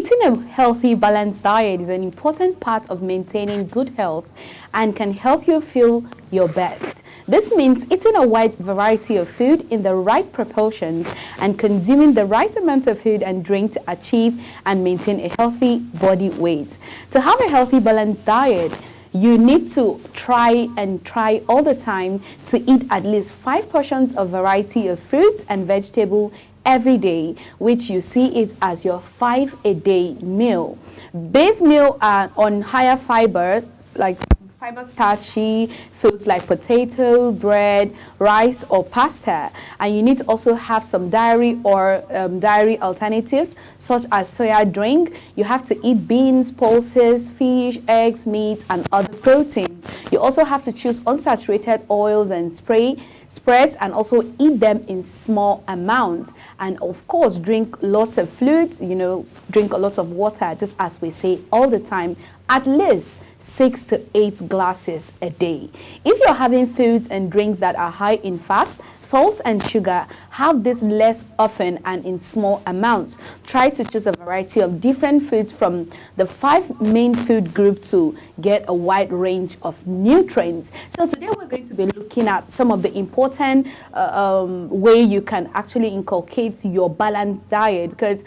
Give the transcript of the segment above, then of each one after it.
Eating a healthy, balanced diet is an important part of maintaining good health and can help you feel your best. This means eating a wide variety of food in the right proportions and consuming the right amount of food and drink to achieve and maintain a healthy body weight. To have a healthy, balanced diet, you need to try all the time to eat at least 5 portions of variety of fruits and vegetables every day, which you see it as your 5-a-day meal. Base meal are on higher fiber, like fiber starchy foods like potato, bread, rice, or pasta. And you need to also have some dairy or dairy alternatives such as soya drink. You have to eat beans, pulses, fish, eggs, meat, and other protein. You also have to choose unsaturated oils and spreads, and also eat them in small amounts. And of course, drink lots of fluids, drink a lot of water, just as we say all the time, at least 6 to 8 glasses a day. If you're having foods and drinks that are high in fats, salt, and sugar, have this less often and in small amounts. Try to choose a variety of different foods from the 5 main food groups to get a wide range of nutrients. So today we're going to be looking at some of the important way you can actually inculcate your balanced diet, because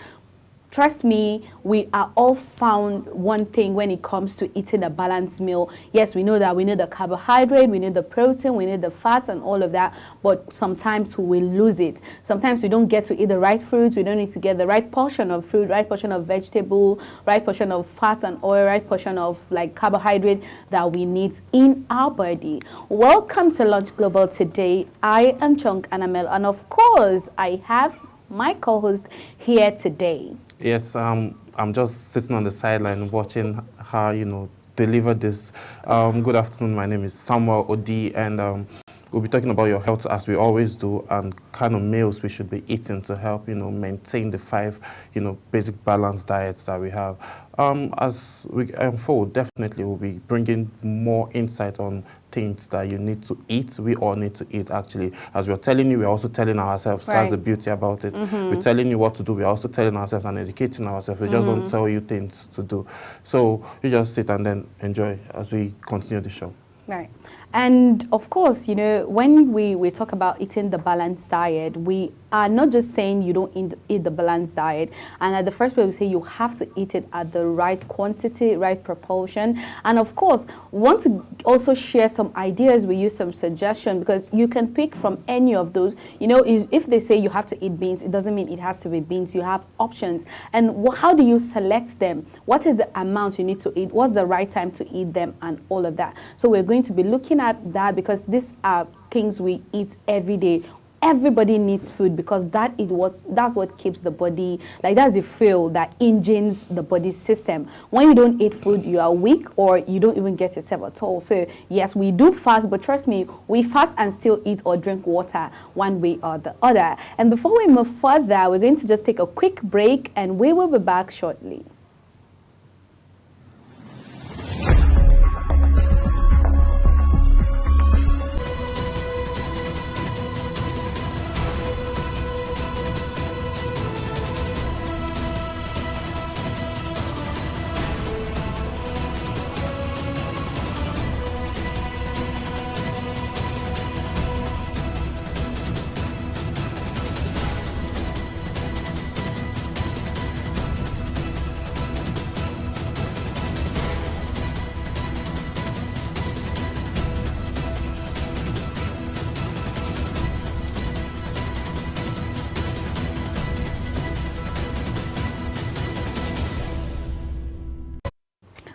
trust me, we are all found one thing when it comes to eating a balanced meal. Yes, we know that we need the carbohydrate, we need the protein, we need the fats and all of that, but sometimes we will lose it. Sometimes we don't get to eat the right fruits, we don't need to get the right portion of fruit, right portion of vegetable, right portion of fats and oil, right portion of like carbohydrate that we need in our body. Welcome to Lunch Global today. I am Chong Anamel, and of course, I have my co-host here today. Yes, I'm just sitting on the sideline watching her, deliver this. Good afternoon, my name is Samuel Odi, and we'll be talking about your health as we always do, and kind of meals we should be eating to help, maintain the 5, basic balanced diets that we have. As we unfold, definitely we'll be bringing more insight on things that you need to eat. We all need to eat, actually. As we're telling you, we're also telling ourselves. Right. That's the beauty about it. We're telling you what to do. We're also telling ourselves and educating ourselves. We just don't tell you things to do. So you just sit and then enjoy as we continue the show. Right. And of course, when we talk about eating the balanced diet, we are not just saying you don't eat the balanced diet. And at the first place, we say you have to eat it at the right quantity, right proportion. And of course, we want to also share some ideas. We use some suggestions because you can pick from any of those. If they say you have to eat beans, it doesn't mean it has to be beans. You have options. And how do you select them? What is the amount you need to eat? What's the right time to eat them and all of that? So we're going to be looking at that because these are things we eat every day. Everybody needs food because that's what keeps the body, that's the fuel that engines the body system. When you don't eat food, you are weak or you don't even get yourself at all. So yes, we do fast, but trust me, we fast and still eat or drink water one way or the other. And before we move further, we're going to just take a quick break and we will be back shortly.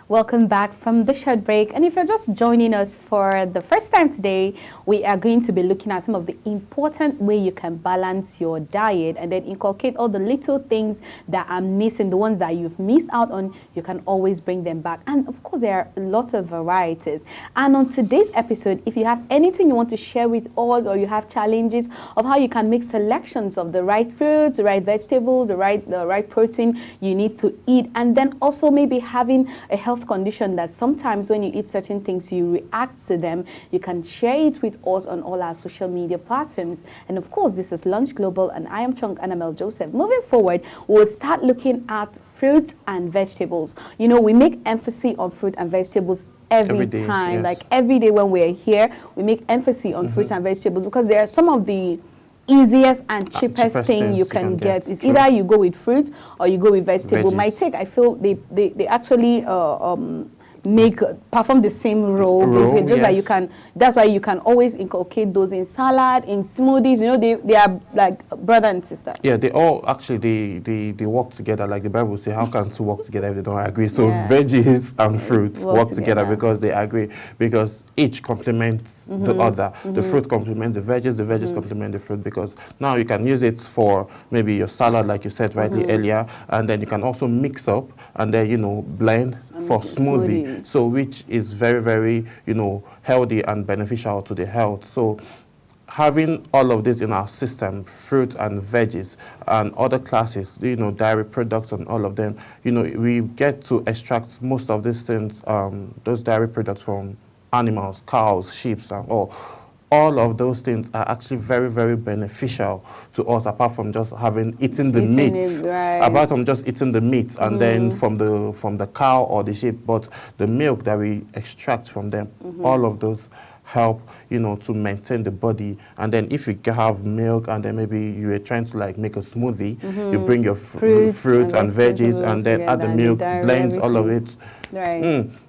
Welcome back from the short break. And if you're just joining us for the first time today, we are going to be looking at some of the important way you can balance your diet and then inculcate all the little things that are missing, the ones that you've missed out on. You can always bring them back. And of course, there are lots of varieties. And on today's episode, if you have anything you want to share with us or you have challenges of how you can make selections of the right fruits, the right vegetables, the right protein you need to eat, and then also maybe having a healthy health condition that sometimes when you eat certain things, you react to them, you can share it with us on all our social media platforms. And of course, this is Lunch Global, and I am Chong Annabelle Joseph. Moving forward, we'll start looking at fruits and vegetables. You know, we make emphasis on fruit and vegetables every day, time. yes. Like every day when we're here, we make emphasis on fruits and vegetables because they are some of the easiest and cheapest thing you can get. It's either you go with fruit or you go with vegetable. Veggies. My take, I feel they actually perform the same role, basically, just that you can. That's why you can always inculcate those in salad, in smoothies. You know, they are like brother and sister. Yeah, they all actually they work together. Like the Bible says, how can two work together if they don't agree? So veggies and fruits work together because they agree, because each complements the other. The fruit complements the veggies complement the fruit, because now you can use it for maybe your salad, like you said rightly earlier, and then you can also mix up and then, you know, blend for smoothie. So which is very, very, you know, healthy and beneficial to the health. So having all of this in our system, fruit and veggies and other classes, you know, dairy products and all of them, you know, we get to extract most of these things, those dairy products from animals, cows, sheep, and all of those things are actually very, very beneficial to us, apart from just eating the meat. Apart from just eating the meat and then from the cow or the sheep, but the milk that we extract from them, all of those help, you know, to maintain the body. And then if you have milk and then maybe you are trying to like make a smoothie, you bring your fruit and veggies and then add the milk, blend all of it.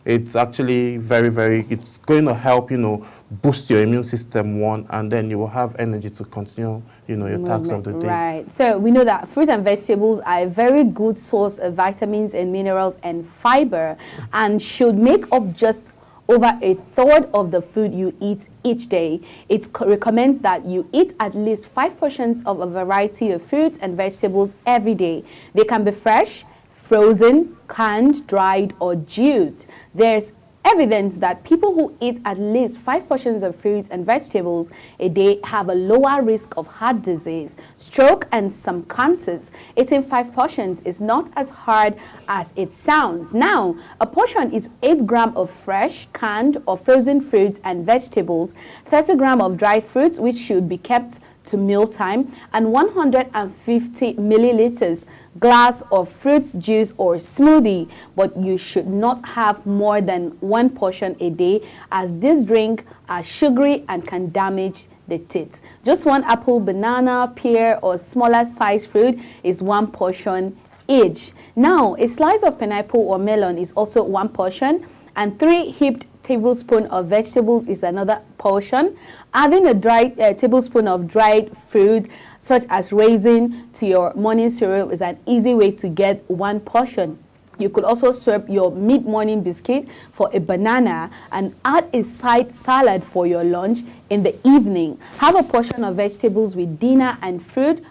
It's actually very, very, it's going to help, you know, boost your immune system, one, and then you will have energy to continue, you know, your tasks of the day. Right. So we know that fruit and vegetables are a very good source of vitamins and minerals and fiber, and should make up just over a third of the food you eat each day. It recommends that you eat at least 5 portions of a variety of fruits and vegetables every day. They can be fresh, frozen, canned, dried, or juiced. There's evidence that people who eat at least 5 portions of fruits and vegetables a day have a lower risk of heart disease, stroke, and some cancers. Eating 5 portions is not as hard as it sounds. Now, a portion is 8 grams of fresh, canned, or frozen fruits and vegetables, 30 grams of dried fruits, which should be kept to mealtime, and 150 milliliters glass of fruit juice or smoothie, but you should not have more than 1 portion a day, as this drink are sugary and can damage the teeth. Just 1 apple, banana, pear, or smaller size fruit is 1 portion each. Now, a slice of pineapple or melon is also 1 portion, and 3 heaped tablespoons of vegetables is another portion. Adding a tablespoon of dried fruit such as raisin to your morning cereal is an easy way to get 1 portion. You could also swap your mid-morning biscuit for a banana and add a side salad for your lunch in the evening. Have a portion of vegetables with dinner and fruit,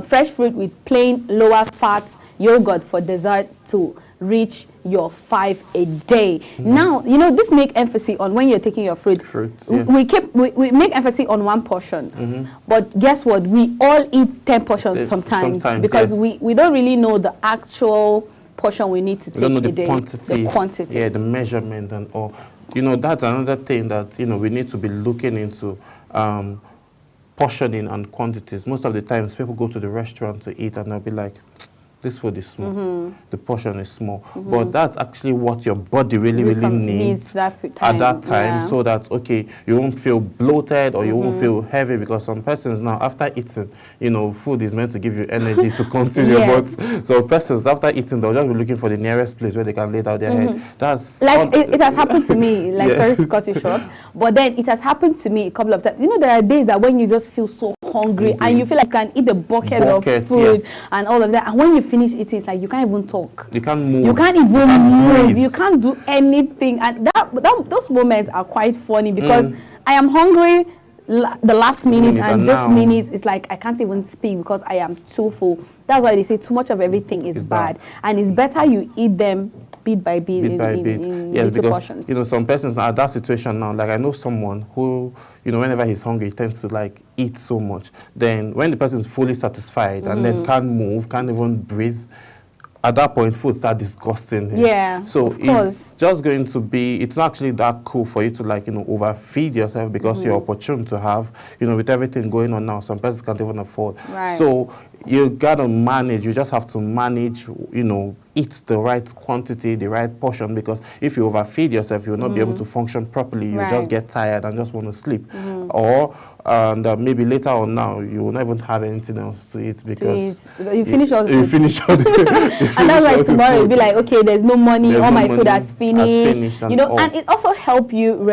fresh fruit with plain lower fat yogurt for dessert to reach your 5 a day. Now, you know, this make emphasis on when you're taking your fruit. We make emphasis on 1 portion. But guess what? We all eat 10 portions sometimes because we don't really know the actual portion we need to take a day. The quantity. Yeah, the measurement and all. You know, that's another thing that, you know, we need to be looking into. Portioning and quantities. Most of the times people go to the restaurant to eat and they'll be like, this food is small, the portion is small. But that's actually what your body really needs at that time, so that, okay, you won't feel bloated or you won't feel heavy, because some persons now, after eating, you know, food is meant to give you energy to continue. But so persons, after eating, they'll just be looking for the nearest place where they can lay down their head. That's like, it has happened to me, like, sorry to cut you short, but then it has happened to me a couple of times. You know, there are days that when you just feel so hungry and you feel like you can eat a bucket of food and all of that, and when you finish eating, it's like you can't even talk. You can't move. You can't even move. You can't do anything. And those moments are quite funny because I am hungry the last minute and this minute it's like I can't even speak because I am too full. That's why they say too much of everything is bad. And it's better you eat them bit by bit, in yes, because portions. You know, some persons are at that situation now. Like I know someone who, you know, whenever he's hungry, he tends to like eat so much. Then when the person is fully satisfied and then can't move, can't even breathe, at that point, food start disgusting. Yeah, so of course. It's just going to be, it's not actually that cool for you to like, overfeed yourself, because you're opportune to have, with everything going on now, some persons can't even afford. Right. So you gotta manage, you just have to manage, eat the right quantity, the right portion, because if you overfeed yourself, you will not be able to function properly. You just get tired and just want to sleep. Or maybe later on now, you will not even have anything else to eat, because you finish all the you finish all the and that's why tomorrow you'll be like, okay, there's no money, all my food has finished, and and it also helps you you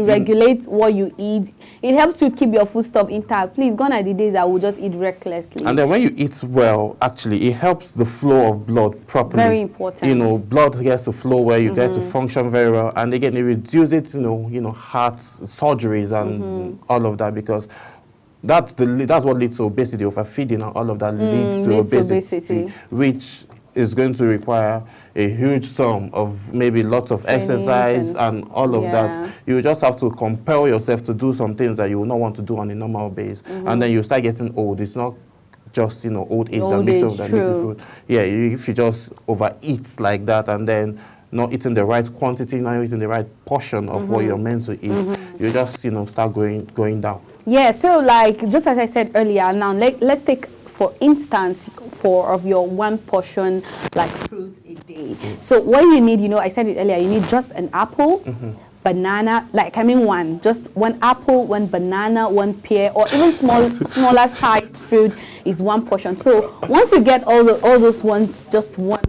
regulate what you eat. It helps you keep your food stuff intact. Please, gone are the days I will just eat recklessly. And then when you eat well, actually, it helps the flow of blood properly. Very important. Blood gets to flow where you get to function very well. And again, it reduces, heart surgeries and all of that, because that's what leads to obesity. Overfeeding and all of that leads to obesity, which is going to require a huge sum of maybe lots of exercise and all of that. You just have to compel yourself to do some things that you will not want to do on a normal base. And then you start getting old. It's not just, old age that makes of that food. Yeah, if you just overeat like that and then not eating the right quantity, not eating the right portion of what you're meant to eat, you just, start going down. Yeah, so like, just as I said earlier, now let's take, for instance, 4 of your 1 portion like fruits a day. So what you need, I said it earlier, you need just an apple, banana, just 1 apple, 1 banana, 1 pear, or even smaller size fruit is 1 portion. So once you get all those ones, just one,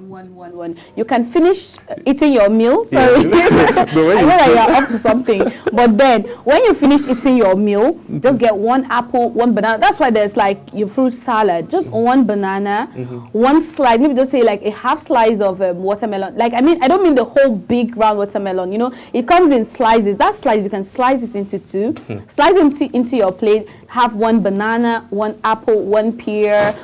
you can finish eating your meal. Sorry, I know that you are up to something. But then when you finish eating your meal, just get 1 apple, 1 banana. That's why there's like your fruit salad. Just 1 banana, 1 slice. Maybe just say like a half slice of watermelon. Like I don't mean the whole big round watermelon. It comes in slices. That slice you can slice it into 2. Slice it into your plate. Have 1 banana, 1 apple, 1 pear,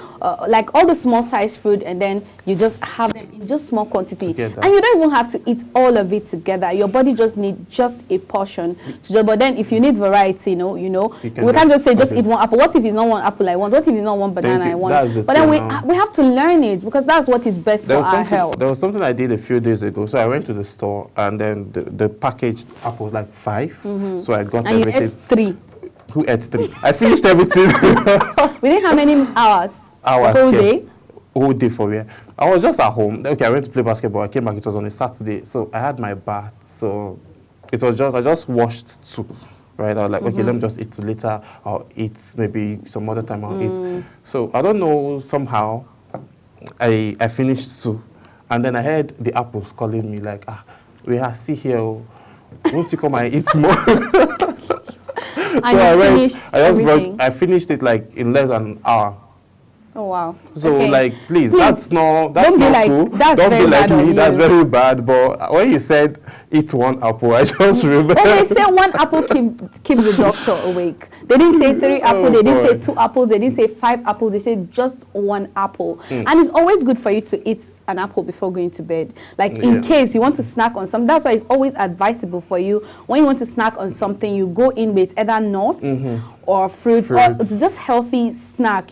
like all the small size fruit, and then you just have them in just small quantity. Together. And you don't even have to eat all of it together. Your body just needs just a portion. But then if you need variety, we can't just say just eat 1 apple. What if it's not 1 apple I want? What if it's not 1 banana I want? But then we have to learn it, because that's what is best for our health. There was something I did a few days ago. So I went to the store, and then the packaged apple was like 5. So I got everything. You ate 3. Who ate 3? I finished everything. Within how many hours? Hours. The whole day? Whole day for me. I was just at home. Okay, I went to play basketball. I came back. It was on a Saturday. So I had my bath. So it was I just washed 2. Right? I was like, okay, let me just eat 2 later. I'll eat maybe some other time I'll eat. So I don't know, somehow I finished 2. And then I heard the apples calling me like, we are still here. Won't you come and eat more? And I finished it like in less than an hour. Oh wow. So okay. like please, that's not cool. That's don't be like me, that's you. very bad. But when you said eat 1 apple, I just remember. They say 1 apple keeps the doctor awake. They didn't say 3 apples, they didn't say 2 apples, they didn't say 5 apples, they said just 1 apple. And it's always good for you to eat an apple before going to bed. Like in case you want to snack on something, that's why it's always advisable for you. When you want to snack on something, you go in with either nuts or fruit, or just healthy snack,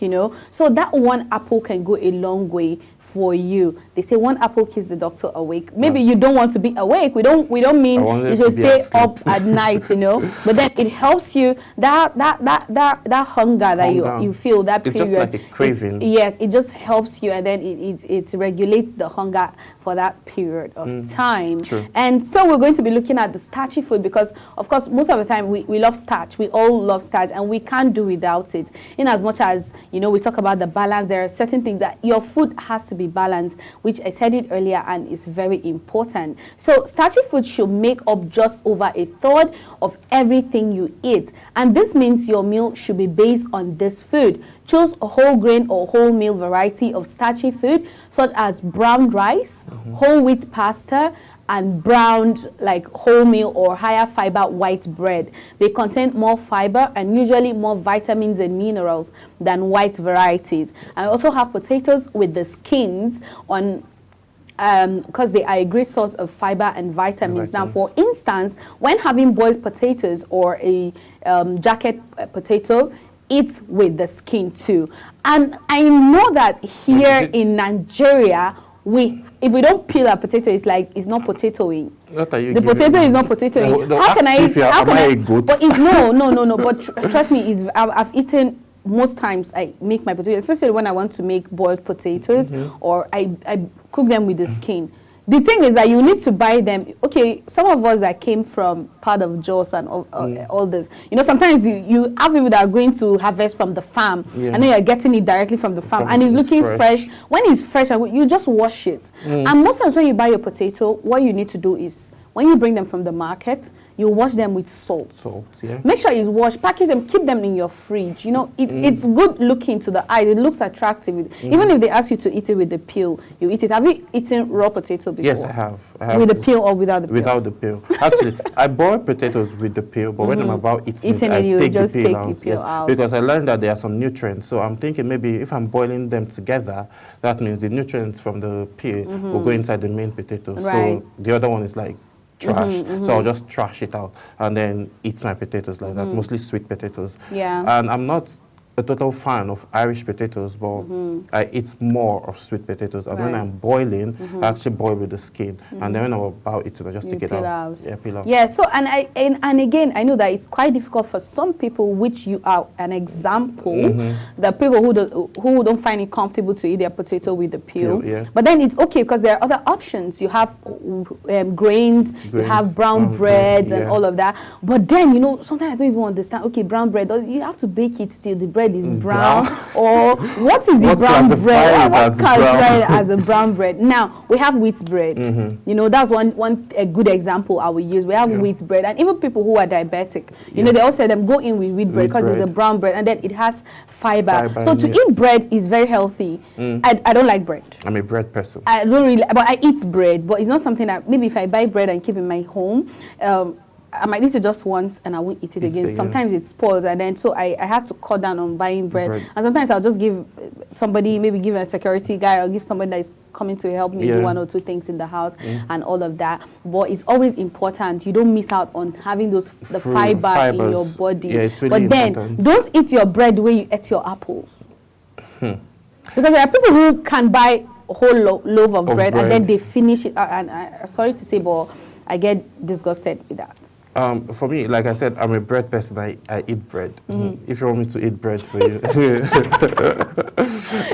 So that 1 apple can go a long way for you. They say 1 apple keeps the doctor awake. Maybe you don't want to be awake. We don't mean you should stay up at night, But then it helps you that hunger that you feel, that period. It's just like a craving. Yes, it just helps you, and then it regulates the hunger for that period of time. True. And so we're going to be looking at the starchy food, because of course most of the time we love starch. We all love starch, and we can't do without it. In as much as we talk about the balance, there are certain things that your food has to be balanced, which I said it earlier, and is very important. So starchy food should make up just over 1/3 of everything you eat, and this means your meal should be based on this food. Choose a whole grain or wholemeal variety of starchy food, such as brown rice, whole wheat pasta, and browned like wholemeal or higher fiber white bread. They contain more fiber and usually more vitamins and minerals than white varieties. I also have potatoes with the skins on, because they are a great source of fiber and vitamins. Now, for instance, when having boiled potatoes or a jacket potato, eat with the skin too. And I know that here in Nigeria, if we don't peel a potato, it's like it's not potatoing. What are you the potato is not potatoing. How can I? How can I? But it's no. But trust me, I've eaten. Most times I make my potatoes, especially when I want to make boiled potatoes, or I cook them with the skin. The thing is that you need to buy them. Okay, some of us that came from part of Jos and all this, you know, sometimes you have people that are going to harvest from the farm, and then you're getting it directly from the farm, and it's looking fresh. When it's fresh, you just wash it. And most times when you buy your potato, what you need to do is, when you bring them from the market, you wash them with salt. Make sure it's washed, package them, keep them in your fridge. You know, it's good looking to the eye. It looks attractive. Even if they ask you to eat it with the peel, you eat it. Have you eaten raw potato before? Yes, I have. With the peel or without the peel? Without the peel. Actually, I boil potatoes with the peel, but when I'm about eating it, I take the peel out. Because I learned that there are some nutrients. So I'm thinking maybe if I'm boiling them together, that means the nutrients from the peel will go inside the main potato. So the other one is like trash, so I'll just trash it out and then eat my potatoes like that, mostly sweet potatoes. And I'm not a total fan of Irish potatoes, but I eat more of sweet potatoes. And when I'm boiling, I actually boil with the skin. And then when I'm about it, I just take it out. Yeah, peel out. Yeah, so and again, I know that it's quite difficult for some people, which you are an example, the people who don't find it comfortable to eat their potato with the peel. But then it's okay because there are other options. You have grains, you have brown breads and all of that. But then, you know, sometimes I don't even understand, okay, brown bread, you have to bake it till the bread is brown, or what is the brown bread? What classified as a brown bread? Now we have wheat bread. You know, that's a good example I will use. We have wheat bread, and even people who are diabetic, you know, they all say them go in with wheat bread because it's a brown bread, and then it has fiber. So to eat bread is very healthy. I don't like bread. I'm a bread person. I don't really, but I eat bread. But it's not something that maybe if I buy bread and keep in my home, I might eat it just once and I won't eat it again. Sometimes it spoils, and then so I have to cut down on buying bread. And sometimes I'll just give somebody, maybe give a security guy or give somebody that is coming to help me do one or two things in the house and all of that. But it's always important you don't miss out on having the fiber in your body. It's really important. Then don't eat your bread the way you eat your apples. Because there are people who can buy a whole loaf of bread and then they finish it. And sorry to say, but I get disgusted with that. For me, like I said, I'm a bread person. I eat bread. If you want me to eat bread for you, I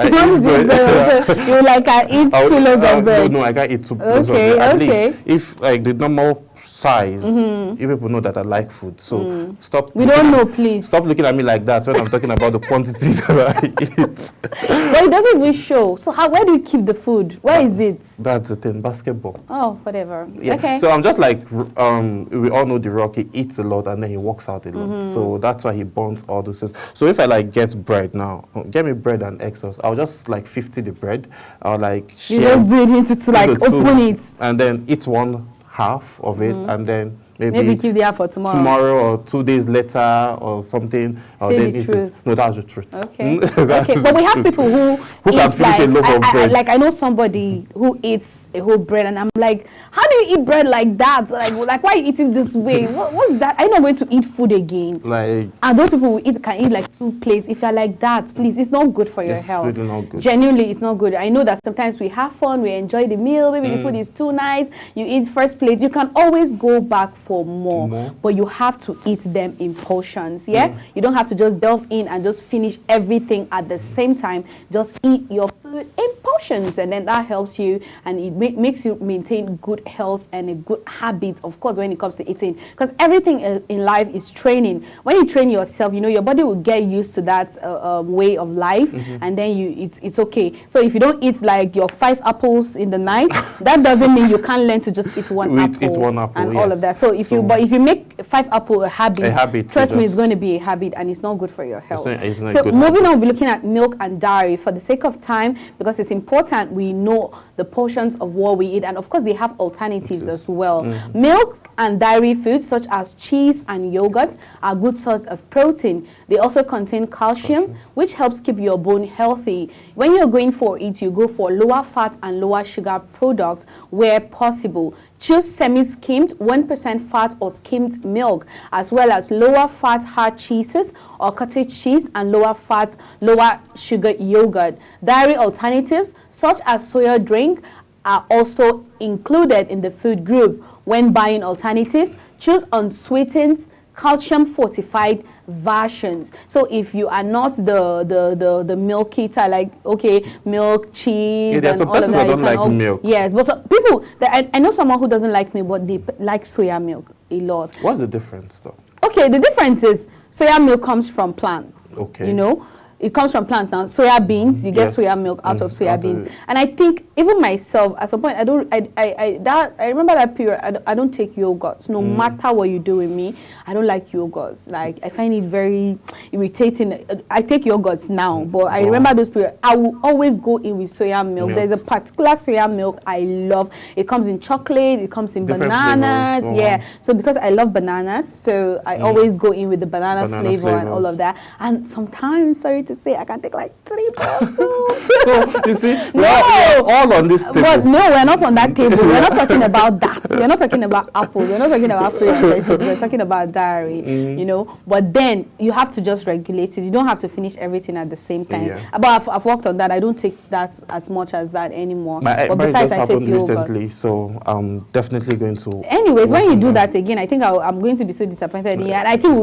eat bread. You like I eat 2 loaves of bread? No, I can't eat 2 loaves of bread. At least, if like the normal size, you people know that I like food. So stop. We don't know, please. Stop looking at me like that when I'm talking about the quantity that I eat. But it doesn't really show. So where do you keep the food? Where is it? That's the thing, basketball. Oh, whatever. Yeah. Okay. So I'm just like, we all know The Rock, he eats a lot and then he walks out a lot. So that's why he burns all those things. So if I like get bread now, get me bread and egg sauce, I'll just like 50 the bread. I'll like share. You just do it into like open it. And then eat one half of it and then maybe keep the half for tomorrow. Tomorrow or 2 days later or something. Say the truth. No, that's the truth. Okay. Okay. But we have people who can finish a loaf of bread. Like I know somebody who eats a whole bread, and I'm like, how do you eat bread like that? Like why are you eating this way? What's that? I'm not going to eat food again. Like, and those people who can eat like 2 plates. If you're like that, please, it's not good for your health. It's really not good. Genuinely, it's not good. I know that sometimes we have fun, we enjoy the meal. Maybe the food is too nice. You eat first plate. You can always go back for more. But you have to eat them in portions. You don't have to just delve in and just finish everything at the same time. Just eat your food in portions, and then that helps you, and it makes you maintain good health and a good habit, of course, when it comes to eating, because everything in life is training. When you train yourself, you know, your body will get used to that way of life, and then it's okay. So if you don't eat like your 5 apples in the night, that doesn't mean you can't learn to just eat one apple and all of that. So if you make 5 apples a habit, trust me, it's going to be a habit, and it's not good for your health. It's not so moving on, we're looking at milk and dairy. For the sake of time, because it's important we know the portions of what we eat. And of course, they have alternatives as well. Milk and dairy foods such as cheese and yogurt are good source of protein. They also contain calcium, which helps keep your bone healthy. When you're going for it, you go for lower fat and lower sugar products where possible. Choose semi-skimmed, 1% fat or skimmed milk, as well as lower fat hard cheeses or cottage cheese and lower fat, lower sugar yogurt. Dairy alternatives such as soya drink are also included in the food group. When buying alternatives, choose unsweetened, calcium fortified versions. So if you are not the milk eater, like okay, milk, cheese, there's and some all of persons that, that don't like milk. Yes, but some people that I know someone who doesn't like milk, but they like soya milk a lot. What's the difference, though? Okay, the difference is soya milk comes from plants. Okay. You know, it comes from plants. Now, soya beans, you get Yes. soya milk out of soya Out of beans. it. And I think even myself, at some point, I remember that period. I don't take yogurt. No matter what you do with me, I don't like yogurt. Like I find it very irritating. I take yogurts now, but I remember those periods. I will always go in with soya milk. There's a particular soya milk I love. It comes in chocolate. It comes in Different bananas. flavors. Yeah. So because I love bananas, so I always go in with the banana flavor and all of that. And sometimes, sorry to say, I can take like 3 bottles. So, you see, No. we're all on this table. But no, we're not on that table. We're not talking about that. We're not talking about apples. We're not talking about fruit and vegetables. We're talking about dairy, you know. But then you have to just regulate it. You don't have to finish everything at the same time. Yeah. But I've worked on that. I don't take that as much as that anymore. But besides, just I take happened yogurt. recently, so I'm definitely going to. Anyways, when work you on do that again, I think I'm going to be so disappointed in you. And I think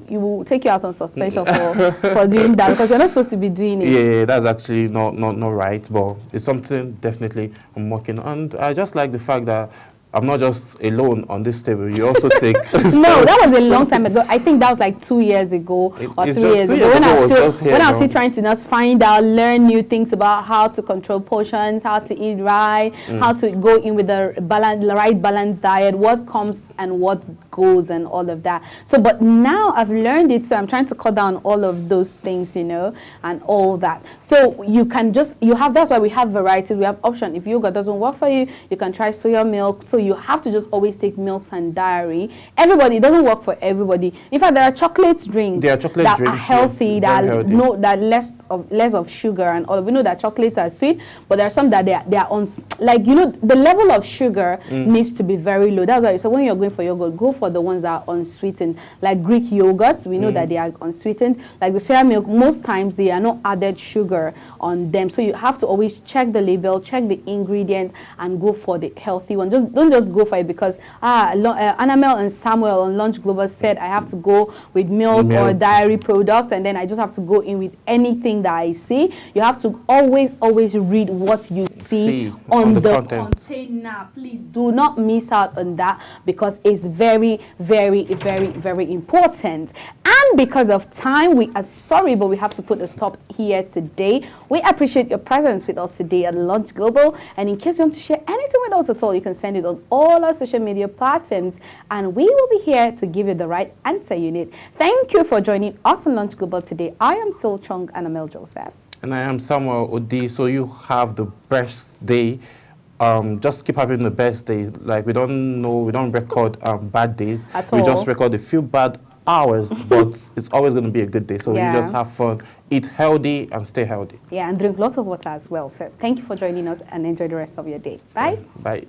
you will take you out on suspension for doing that, because you're not supposed to be doing it. Yeah, that's actually not right, but it's something definitely I'm working on. And I just like the fact that I'm not just alone on this table. You also take. No, that was a long time ago. I think that was like 2 years ago or 3 years ago. When I was still trying to just find out, learn new things about how to control portions, how to eat right, how to go in with the right balanced diet, what comes and what goes and all of that. So, but now I've learned it, so I'm trying to cut down all of those things, you know, and all that. So you can just, that's why we have variety, we have option. If yogurt doesn't work for you, you can try soya milk. So you have to just always take milks and dairy. Everybody, it doesn't work for everybody. In fact, there are chocolate drinks that are healthy, yes, that less of sugar and all. We know that chocolates are sweet, but there are some that they are on, like, you know, the level of sugar needs to be very low. That's why, so when you're going for yogurt, go for the ones that are unsweetened, like Greek yogurts. We know that they are unsweetened. Like the soya milk, most times they are not added sugar on them. So you have to always check the label, check the ingredients, and go for the healthy one. Don't just go for it because Annamel and Samuel on Lunch Global said I have to go with milk or dairy products, and then I just have to go in with anything that I see. You have to always read what you see on the container. Please do not miss out on that, because it's very important. And because of time, we are sorry, but we have to put a stop here today. We appreciate your presence with us today at Lunch Global, and in case you want to share anything with us at all, you can send it on all our social media platforms, and we will be here to give you the right answer you need. Thank you for joining us on Lunch Global today. I am still Chung Annamel Joseph. And I am Samuel Odi. So you have the best day. Just keep having the best day. Like, we don't record bad days. We just record a few bad hours, but it's always going to be a good day. So you just have fun, eat healthy, and stay healthy. Yeah, and drink lots of water as well. So thank you for joining us, and enjoy the rest of your day. Bye. Bye.